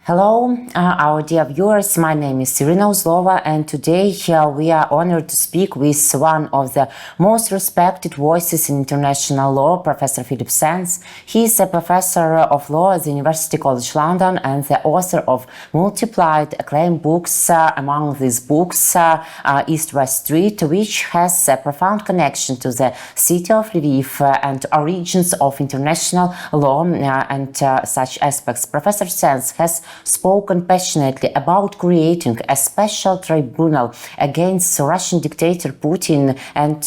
Hello, our dear viewers. My name is Irina Uzlova, and today we are honored to speak with one of the most respected voices in international law, Professor Philippe Sands. He is a professor of law at the University College London and the author of multiplied acclaimed books. Among these books, East-West Street, which has a profound connection to the city of Lviv and origins of international law and such aspects. Professor Sands has spoken passionately about creating a special tribunal against Russian dictator Putin and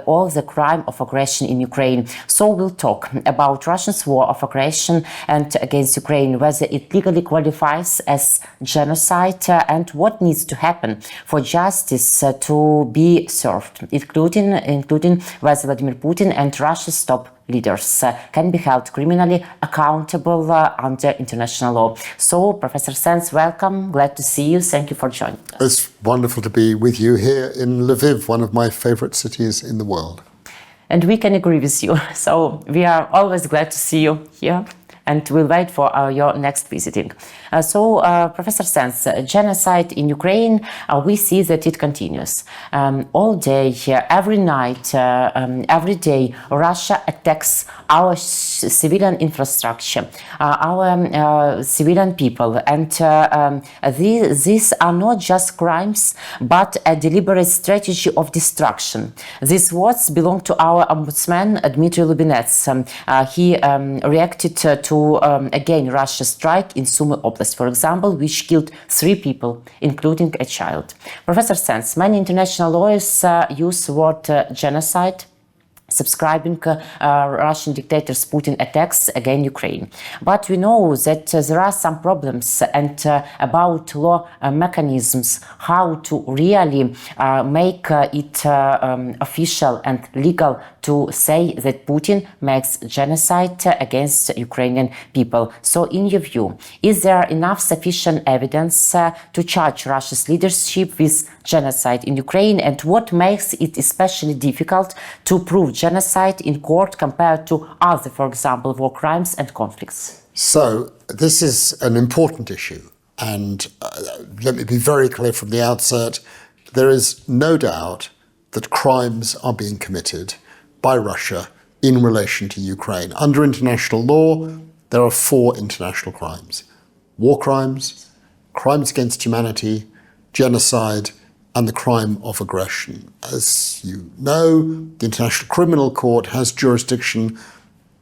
all the crime of aggression in Ukraine. So we'll talk about Russia's war of aggression and against Ukraine, whether it legally qualifies as genocide and what needs to happen for justice to be served, including whether Vladimir Putin and Russia's top leaders can be held criminally accountable under international law. So, Professor Sands, welcome. Glad to see you. Thank you for joining us. It's wonderful to be with you here in Lviv, one of my favorite cities in the world. And we can agree with you. So, we are always glad to see you here. And we'll wait for your next visiting. Professor Sands, genocide in Ukraine, we see that it continues. All day, every night, every day, Russia attacks our civilian infrastructure, our civilian people. And these are not just crimes, but a deliberate strategy of destruction. These words belong to our ombudsman, Dmitry Lubinets. He reacted to again Russia's strike in Sumy Oblast, for example, which killed 3 people, including a child. Professor Sands, many international lawyers use the word genocide, subscribing Russian dictators Putin attacks against Ukraine. But we know that there are some problems and about law mechanisms, how to really make it official and legal to say that Putin makes genocide against Ukrainian people. So in your view, is there enough sufficient evidence to charge Russia's leadership with genocide in Ukraine, and what makes it especially difficult to prove genocide in court compared to other, for example, war crimes and conflicts? So this is an important issue, and let me be very clear from the outset, there is no doubt that crimes are being committed by Russia in relation to Ukraine. Under international law, there are 4 international crimes: war crimes, crimes against humanity, genocide, and the crime of aggression. As you know, the International Criminal Court has jurisdiction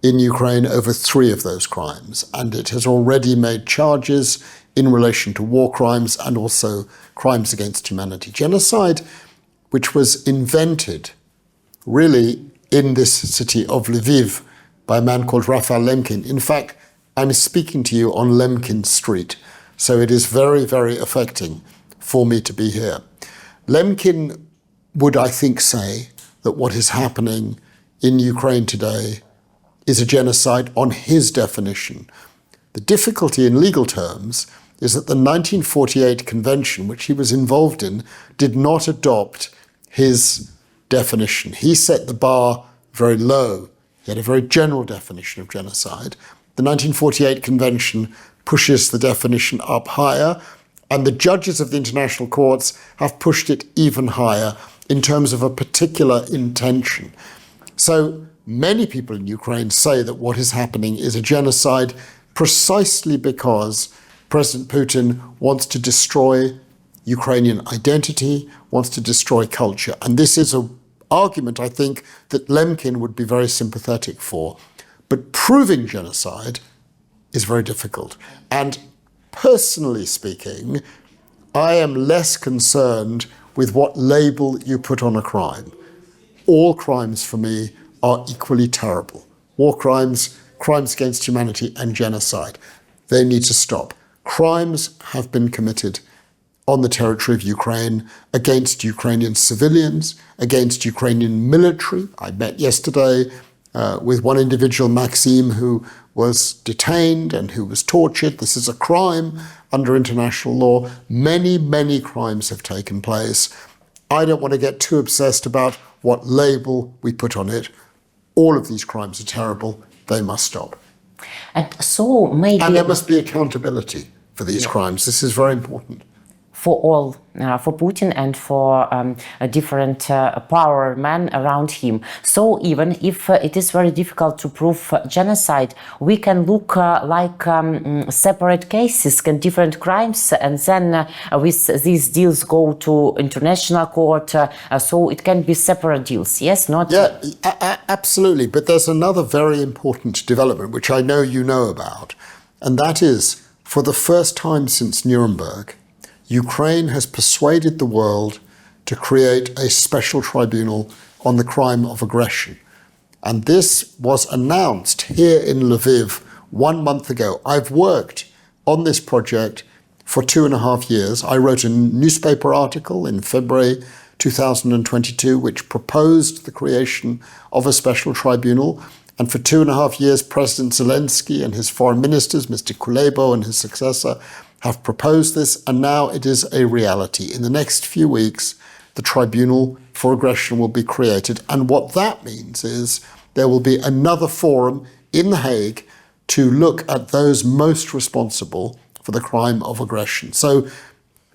in Ukraine over 3 of those crimes, and it has already made charges in relation to war crimes and also crimes against humanity. Genocide, which was invented really in this city of Lviv by a man called Raphael Lemkin. In fact, I'm speaking to you on Lemkin Street, so it is very, very affecting for me to be here. Lemkin would, I think, say that what is happening in Ukraine today is a genocide on his definition. The difficulty in legal terms is that the 1948 convention, which he was involved in, did not adopt his definition. He set the bar very low. He had a very general definition of genocide. The 1948 convention pushes the definition up higher, and the judges of the international courts have pushed it even higher in terms of a particular intention. So many people in Ukraine say that what is happening is a genocide precisely because President Putin wants to destroy Ukrainian identity, wants to destroy culture. And this is an argument, I think, that Lemkin would be very sympathetic for. But proving genocide is very difficult. And personally speaking, I am less concerned with what label you put on a crime. All crimes for me are equally terrible. War crimes, crimes against humanity, and genocide. They need to stop. Crimes have been committed on the territory of Ukraine against Ukrainian civilians, against Ukrainian military. I met yesterday with one individual, Maxim, who was detained and who was tortured. This is a crime under international law. Many, many crimes have taken place. I don't want to get too obsessed about what label we put on it. All of these crimes are terrible. They must stop. And so maybe... And there must be accountability for these crimes. This is very important. For all, for Putin and for a different power men around him. So even if it is very difficult to prove genocide, we can look like separate cases, different crimes, and then with these deals go to international court. So it can be separate deals. Yes, not. Yeah, absolutely. But there's another very important development which I know you know about, and that is, for the first time since Nuremberg, Ukraine has persuaded the world to create a special tribunal on the crime of aggression. And this was announced here in Lviv 1 month ago. I've worked on this project for 2.5 years. I wrote a newspaper article in February 2022 which proposed the creation of a special tribunal. And for 2.5 years, President Zelensky and his foreign ministers, Mr. Kuleba and his successor, have proposed this, and now it is a reality. In the next few weeks, the Tribunal for Aggression will be created, and what that means is there will be another forum in The Hague to look at those most responsible for the crime of aggression. So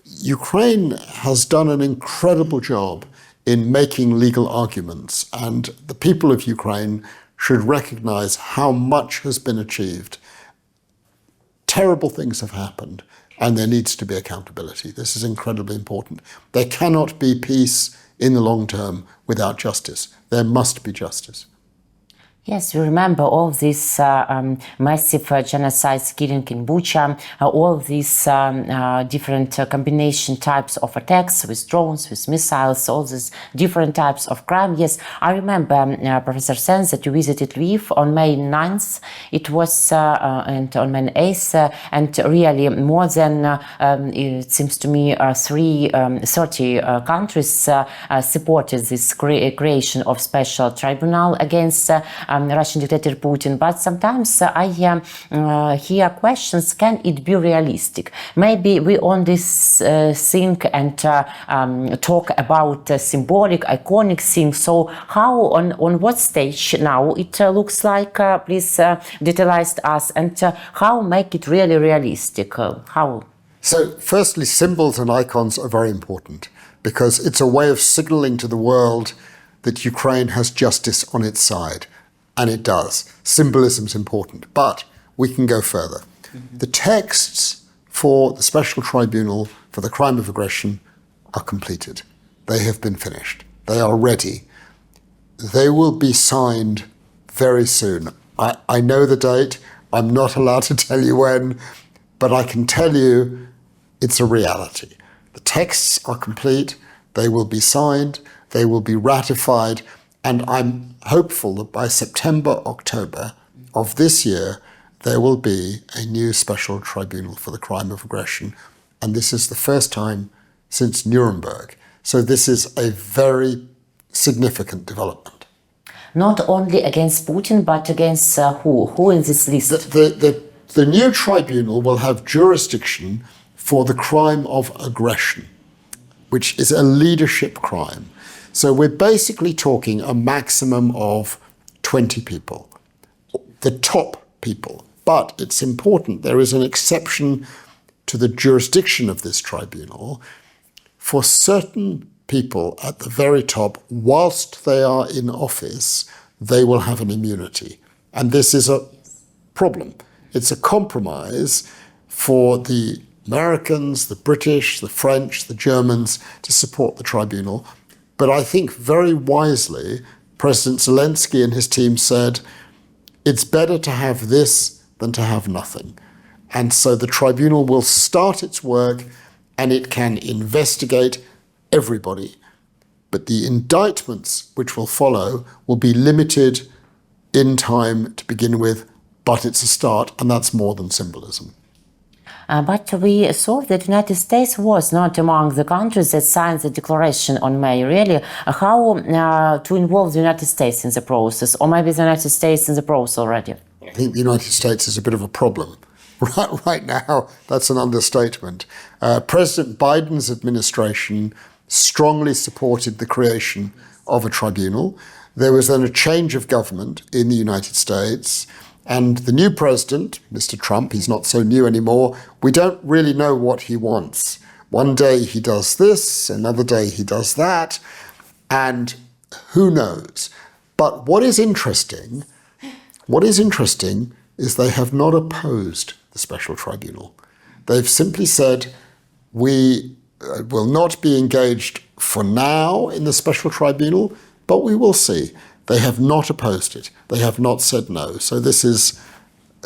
Ukraine has done an incredible job in making legal arguments, and the people of Ukraine should recognize how much has been achieved. Terrible things have happened, and there needs to be accountability. This is incredibly important. There cannot be peace in the long term without justice. There must be justice. Yes, we remember all these massive genocides, killing in Bucha, all these different combination types of attacks with drones, with missiles, all these different types of crime. Yes, I remember, Professor Sands, that you visited Lviv on May 9th. It was and on May 8th, and really more than, it seems to me, 30 countries supported this creation of special tribunal against Russian dictator Putin. But sometimes I hear questions, can it be realistic? Maybe we only think and talk about symbolic, iconic things. So how, on what stage now it looks like? Please detailize us, and how make it really realistic? How? So firstly, symbols and icons are very important because it's a way of signaling to the world that Ukraine has justice on its side. And it does. Symbolism is important, but we can go further. The texts for the Special Tribunal for the crime of aggression are completed. They have been finished. They are ready. They will be signed very soon. I know the date. I'm not allowed to tell you when, but I can tell you it's a reality. The texts are complete. They will be signed. They will be ratified. And I'm hopeful that by September, October of this year, there will be a new special tribunal for the crime of aggression. And this is the first time since Nuremberg. So this is a very significant development. Not only against Putin, but against who? Who in this list? The new tribunal will have jurisdiction for the crime of aggression, which is a leadership crime. So we're basically talking a maximum of 20 people, the top people. But it's important, there is an exception to the jurisdiction of this tribunal for certain people at the very top. Whilst they are in office, they will have an immunity. And this is a problem. It's a compromise for the Americans, the British, the French, the Germans to support the tribunal. But I think very wisely, President Zelensky and his team said, it's better to have this than to have nothing. And so the tribunal will start its work and it can investigate everybody. But the indictments which will follow will be limited in time to begin with, but it's a start, and that's more than symbolism. But we saw that the United States was not among the countries that signed the declaration on May. Really, how to involve the United States in the process, or maybe the United States in the process already? I think the United States is a bit of a problem. Right now, that's an understatement. President Biden's administration strongly supported the creation of a tribunal. There was then a change of government in the United States, And the new president, Mr. Trump, he's not so new anymore, we don't really know what he wants. One day he does this, another day he does that, and who knows? But what is interesting is they have not opposed the special tribunal. They've simply said, we will not be engaged for now in the special tribunal, but we will see. They have not opposed it. They have not said no. So this is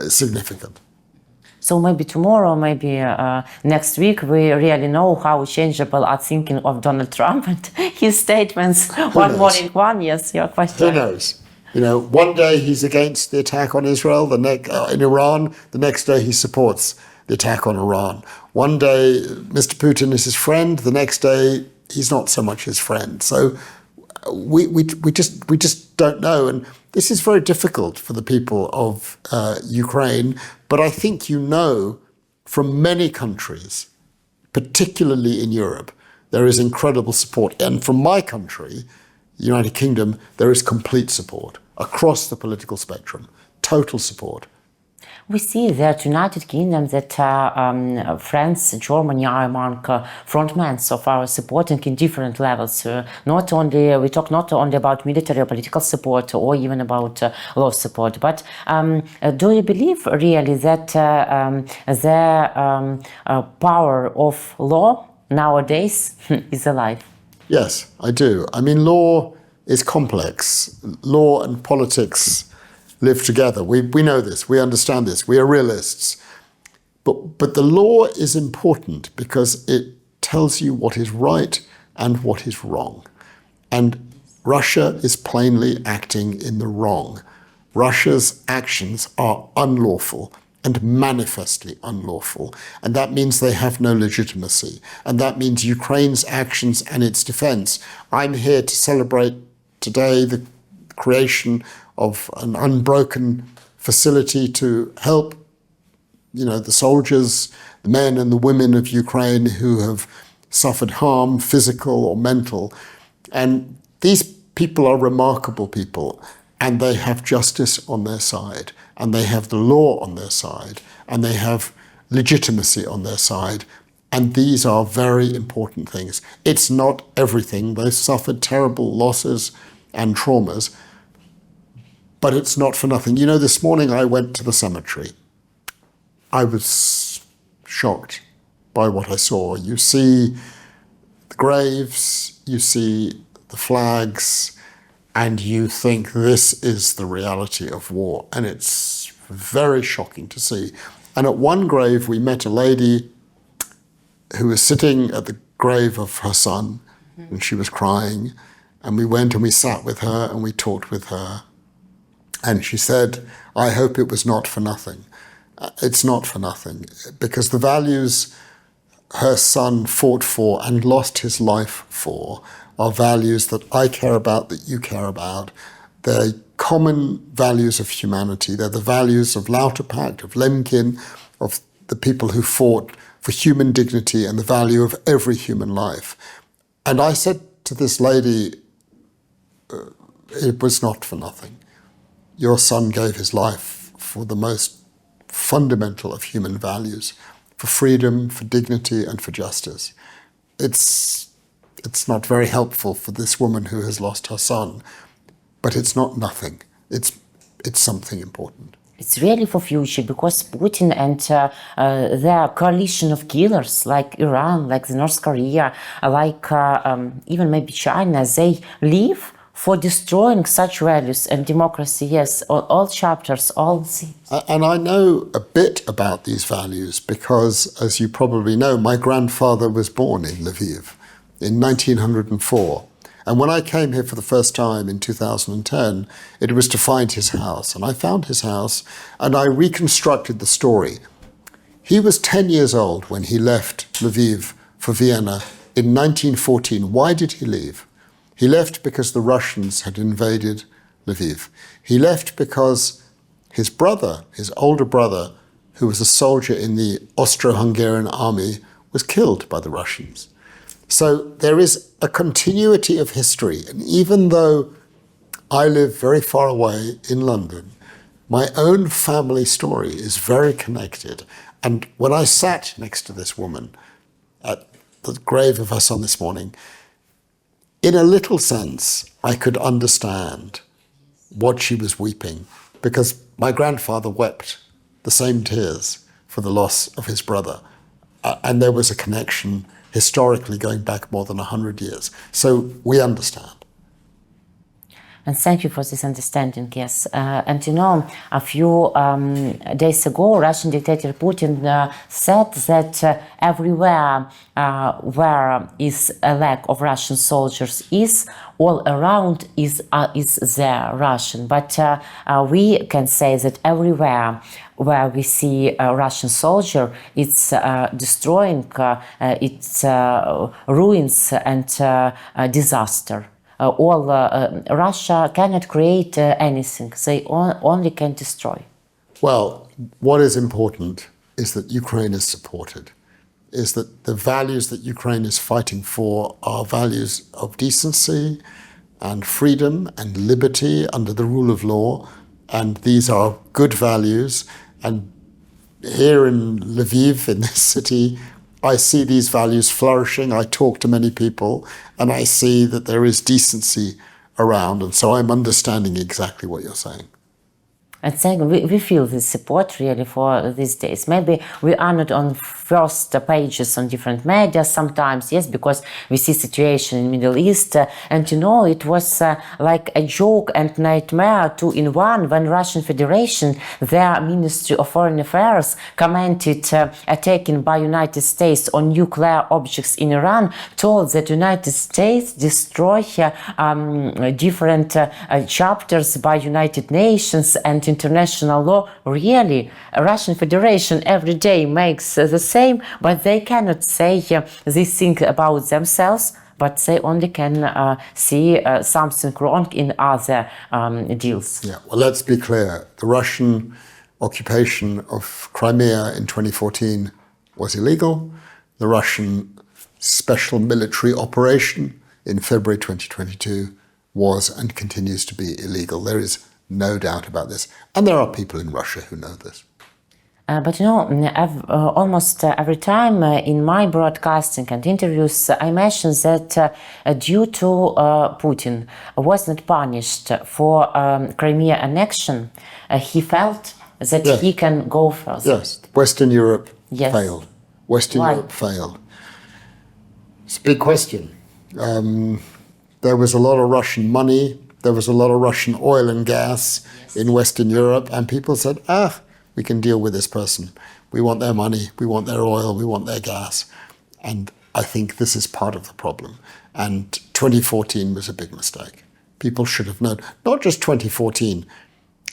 significant. So maybe tomorrow, maybe next week, we really know how changeable are thinking of Donald Trump and his statements. One morning, one, yes, your question. Who knows? You know, one day he's against the attack on Israel, in Iran, the next day he supports the attack on Iran. One day Mr. Putin is his friend, the next day he's not so much his friend. So we just don't know, and this is very difficult for the people of Ukraine. But I think you know from many countries, particularly in Europe, there is incredible support, and from my country, the United Kingdom, there is complete support across the political spectrum, total support. We see that United Kingdom, that France, Germany are among frontmen of our supporting in different levels. We talk not only about military or political support or even about law support, but do you believe really that the power of law nowadays is alive? Yes, I do. I mean, law is complex. Law and politics live together. We know this, we understand this, we are realists. But the law is important because it tells you what is right and what is wrong. And Russia is plainly acting in the wrong. Russia's actions are unlawful and manifestly unlawful. And that means they have no legitimacy. And that means Ukraine's actions and its defense. I'm here to celebrate today the creation of an unbroken facility to help, the soldiers, the men and the women of Ukraine who have suffered harm, physical or mental. And these people are remarkable people, and they have justice on their side, and they have the law on their side, and they have legitimacy on their side. And these are very important things. It's not everything. They've suffered terrible losses and traumas, but it's not for nothing. This morning I went to the cemetery. I was shocked by what I saw. You see the graves, you see the flags, and you think this is the reality of war. And it's very shocking to see. And at one grave, we met a lady who was sitting at the grave of her son, and she was crying. And we went and we sat with her and we talked with her. And she said, I hope it was not for nothing. It's not for nothing, because the values her son fought for and lost his life for are values that I care about, that you care about. They're common values of humanity. They're the values of Lauterpacht, of Lemkin, of the people who fought for human dignity and the value of every human life. And I said to this lady, it was not for nothing. Your son gave his life for the most fundamental of human values, for freedom, for dignity, and for justice. It's not very helpful for this woman who has lost her son, but it's not nothing. It's something important. It's really for future, because Putin and their coalition of killers, like Iran, like the North Korea, like even maybe China, they live for destroying such values and democracy, yes, all chapters, all things. And I know a bit about these values because, as you probably know, my grandfather was born in Lviv in 1904. And when I came here for the first time in 2010, it was to find his house. And I found his house and I reconstructed the story. He was 10 years old when he left Lviv for Vienna in 1914. Why did he leave? He left because the Russians had invaded Lviv. He left because his brother, his older brother, who was a soldier in the Austro-Hungarian army, was killed by the Russians. So there is a continuity of history. And even though I live very far away in London, My own family story is very connected. And when I sat next to this woman at the grave of her son this morning, in a little sense, I could understand what she was weeping, because my grandfather wept the same tears for the loss of his brother. And there was a connection historically going back more than 100 years. So we understand. And thank you for this understanding, yes. And you know, a few days ago, Russian dictator Putin said that everywhere where is a lack of Russian soldiers all around is there Russian. But we can say that everywhere where we see a Russian soldier, it's destroying, it's ruins and disaster. Russia cannot create anything. They only can destroy. Well, what is important is that Ukraine is supported, is that the values that Ukraine is fighting for are values of decency and freedom and liberty under the rule of law. And these are good values. And here in Lviv, in this city, I see these values flourishing. I talk to many people and I see that there is decency around. And so I'm understanding exactly what you're saying. And second, we feel this support really for these days. Maybe we are not on first pages on different media sometimes, yes, because we see situation in Middle East. And you know, it was like a joke and nightmare two in one when Russian Federation, their Ministry of Foreign Affairs, commented attacking by United States on nuclear objects in Iran, told that United States destroy different chapters by United Nations and international law. Really, Russian Federation every day makes the same, but they cannot say this thing about themselves, but they only can see something wrong in other deals. Yeah, well, let's be clear. The Russian occupation of Crimea in 2014 was illegal. The Russian special military operation in February 2022 was and continues to be illegal. There is no doubt about this. And there are people in Russia who know this. But you know, almost every time in my broadcasting and interviews, I mention that due to Putin was not punished for Crimea annexion, he felt that he can go further. Yes, Western Europe failed. Western Europe failed. It's a big question. There was a lot of Russian money. There was a lot of Russian oil and gas in Western Europe, and people said, we can deal with this person. We want their money, we want their oil, we want their gas. And I think this is part of the problem. And 2014 was a big mistake. People should have known, not just 2014,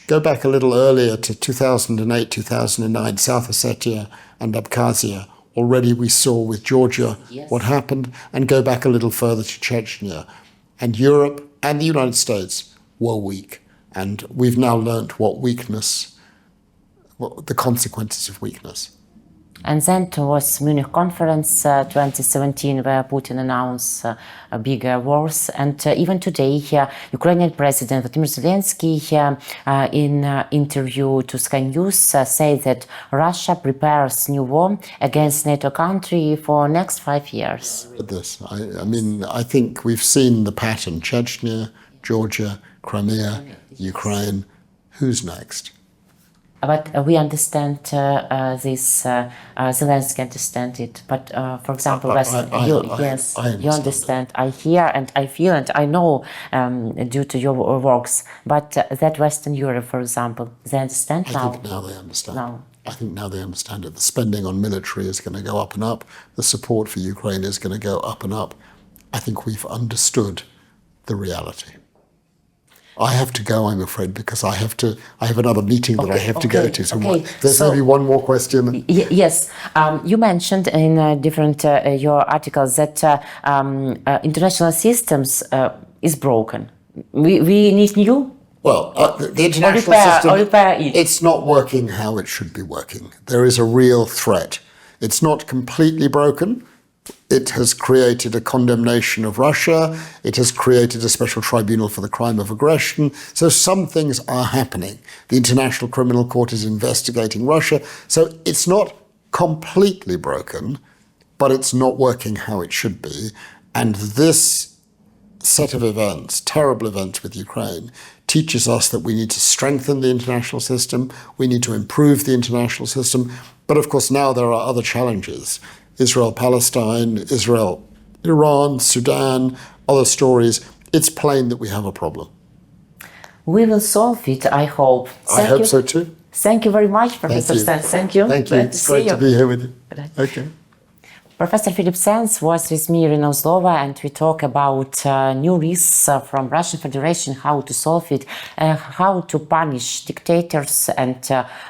go back a little earlier to 2008, 2009, South Ossetia and Abkhazia. Already we saw with Georgia what happened, and go back a little further to Chechnya. And Europe and the United States were weak. And we've now learnt what the consequences of weakness. And then was Munich conference 2017, where Putin announced bigger wars. And even today, Ukrainian President Vladimir Zelensky, in interview to Sky News, said that Russia prepares new war against NATO country for next 5 years. I read this. I mean, I think we've seen the pattern: Chechnya, Georgia, Crimea, Ukraine. Who's next? But we understand this, Zelensky understand it. But for example, you understand. I hear and I feel and I know due to your works. But that Western Europe, for example, they understand now? I think now they understand. I think now they understand it. The spending on military is going to go up and up. The support for Ukraine is going to go up and up. I think we've understood the reality. I have to go, I'm afraid, because I have another meeting that I have to go to. So there's maybe one more question. Yes, you mentioned in different your articles that international systems is broken. We need new. Well, the international system, it's not working how it should be working. There is a real threat. It's not completely broken. It has created a condemnation of Russia. It has created a special tribunal for the crime of aggression. So some things are happening. The International Criminal Court is investigating Russia. So it's not completely broken, but it's not working how it should be. And this set of events, terrible events with Ukraine, teaches us that we need to strengthen the international system. We need to improve the international system. But of course, now there are other challenges. Israel-Palestine, Israel-Iran, Sudan, other stories. It's plain that we have a problem. We will solve it, I hope. I hope so too. Thank you very much, Professor Sands. Thank you. Thank you. It's great to be here with you. Okay. Professor Philippe Sands was with me in Oslo, and we talk about new risks from Russian Federation, how to solve it, how to punish dictators and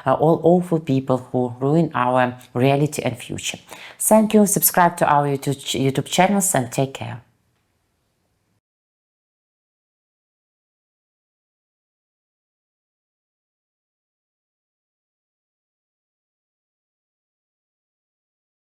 all awful people who ruin our reality and future. Thank you. Subscribe to our YouTube channels and take care.